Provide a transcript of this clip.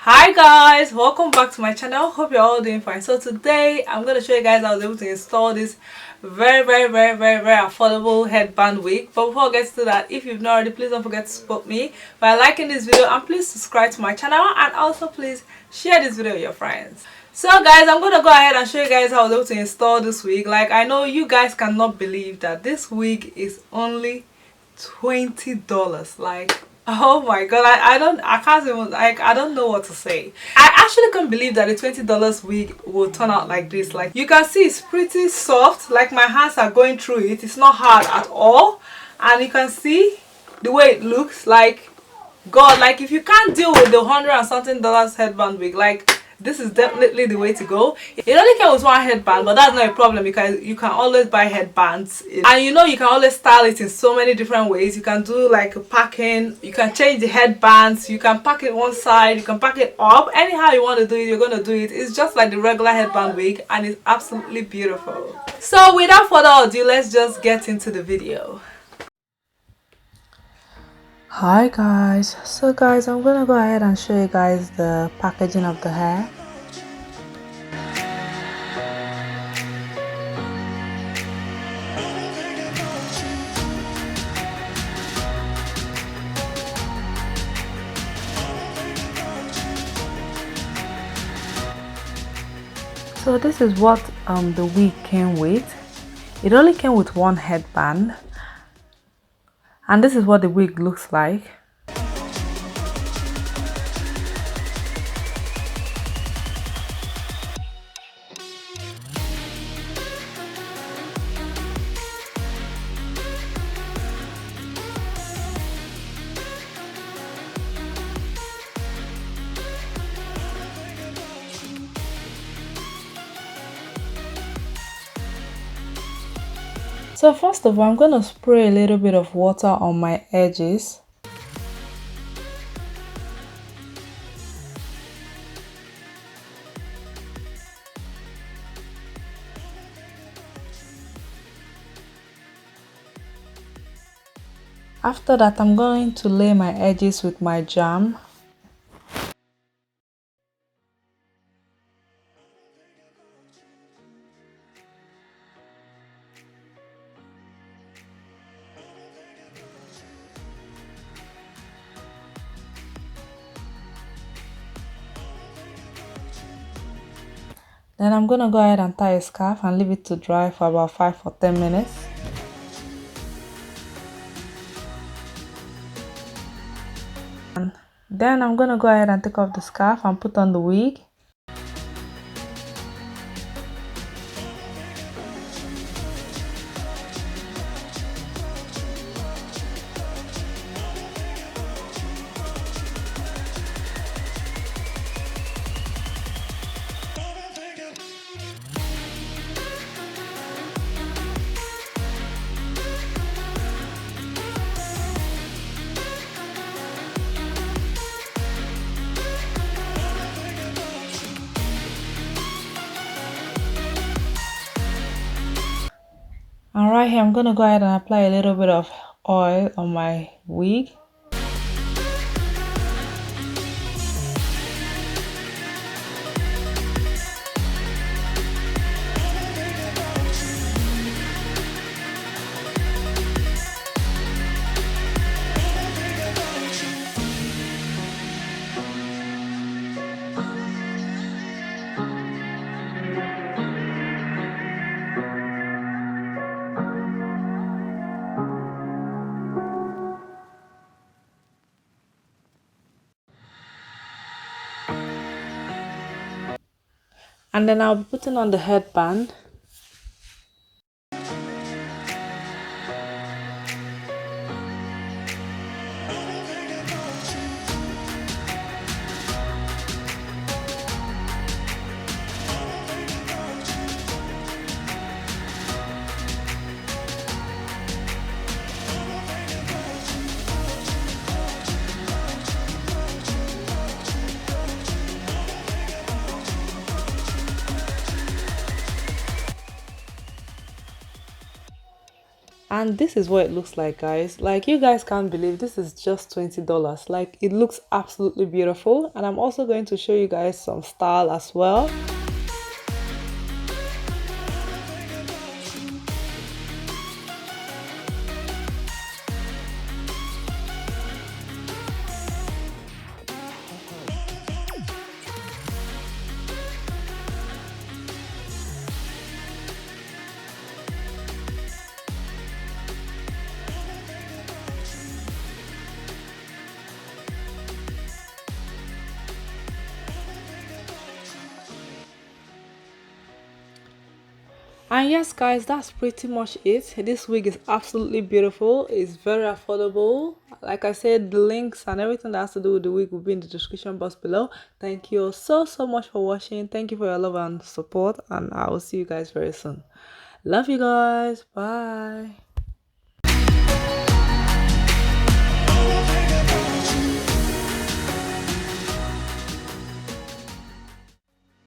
Hi guys, welcome back to my channel. Hope you're all doing fine. So today I'm going to show you guys how I was able to install this very affordable headband wig. But before I get to that, if you've not already, please don't forget to support me by liking this video, and please subscribe to my channel, and also please share this video with your friends. So guys, I'm going to go ahead and show you guys how I was able to install this wig. Like, I know you guys cannot believe that this wig is only $20. Like, oh my god, I can't even, like, I don't know what to say. I actually can't believe that the $20 wig will turn out like this. Like, you can see it's pretty soft. Like, my hands are going through it. It's not hard at all. And you can see the way it looks. Like, god, like, if you can't deal with the $100 and something headband wig, like, this is definitely the way to go. It only came with one headband, but that's not a problem because you can always buy headbands, and you know, you can always style it in so many different ways. You can do like a packing, you can change the headbands, you can pack it one side, you can pack it up. Anyhow you want to do it, you're going to do it. It's just like the regular headband wig, and it's absolutely beautiful. So without further ado, let's just get into the video. Hi guys, so guys, I'm gonna go ahead and show you guys the packaging of the hair. So this is what the wig came with. It only came with one headband, and this is what the wig looks like. So first of all, I'm going to spray a little bit of water on my edges. After that, I'm going to lay my edges with my jam. Then I'm going to go ahead and tie a scarf and leave it to dry for about 5 or 10 minutes. And then I'm going to go ahead and take off the scarf and put on the wig. And right here, I'm going to go ahead and apply a little bit of oil on my wig. And then I'll be putting on the headband. And this is what it looks like, guys. Like, you guys can't believe this is just $20. Like, it looks absolutely beautiful. And I'm also going to show you guys some style as well. And yes, guys, that's pretty much it. This wig is absolutely beautiful. It's very affordable. Like I said, the links and everything that has to do with the wig will be in the description box below. Thank you so much for watching. Thank you for your love and support, and I will see you guys very soon. Love you guys. Bye.